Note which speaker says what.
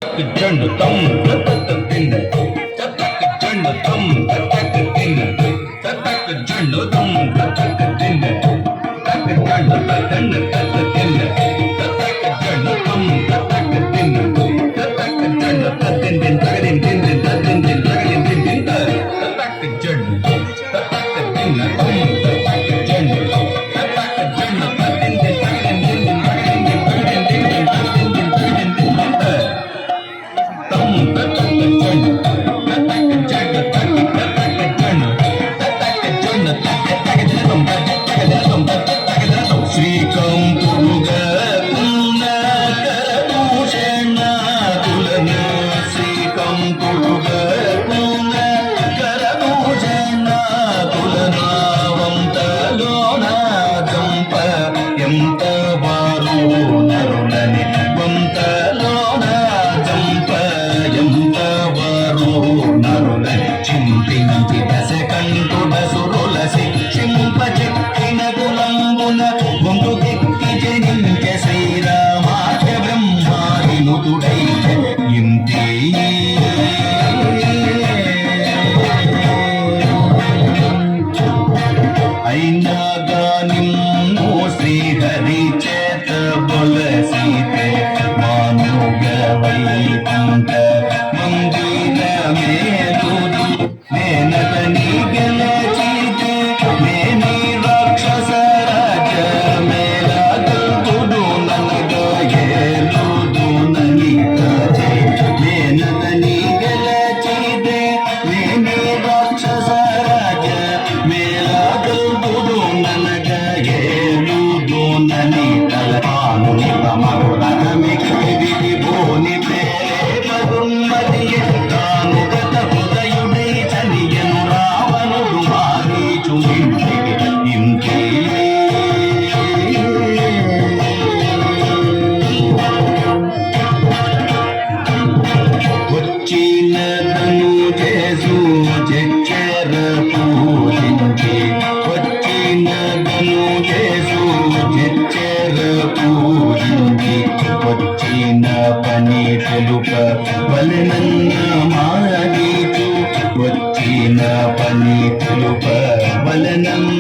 Speaker 1: జండు తం తతక తిన్న తతక జండు తం తతక తిన్న తతక జండు తం తతక తిన్న తతక జండు తతన్న తతక తిన్న తతక జండు తం తతక తిన్న తతక జండు తతిన్ తగదిన్ తిన్ తతిన్ తగదిన్ తిన్ తతక జండు తతక తిన్న తం తతక జండు తతక జండు తతిన్ తగదిన్ తిన్ తగదిన్ తిన్ ఎంత వారు నరులని వంతలోన జంప ఎంత వారు నరులని చింతించి దశకంఠుడ సురులసి చింప చెక్కిన గులంబున గొంతుకెక్కి జనించ శ్రీరామాఖ్య బ్రహ్మాదినుతుడై ఇంతే అయినాగా నిన్ను శ్రీహరి చేత బొలసీతే మానుగ వైకుంఠ మందిరమే తుదు నేనతని గెలచీతే నేని రాక్షస రాజ మేళగల్తుడు ననగ ఏలుదు ననికచే నేనతని గెలచీతే నేని రాక్షస రాజ మేళగల్తుడు ననగ ఏలుదు ననికల ఆనుని తమరులనమికి భూని ప్రేమదుమ్మదియే తాను గత హృదయుడై చనియను రావణుడు మారీచుమింటికి ఇంతే వచ్చినదను చేసు చెక్కెర పూజించి వచ్చినదను చేసు చెక్కెర పూజించి వచ్చిన పని తెలుప వలనన్న మారీచు వచ్చిన పని తెలుప వలనన్న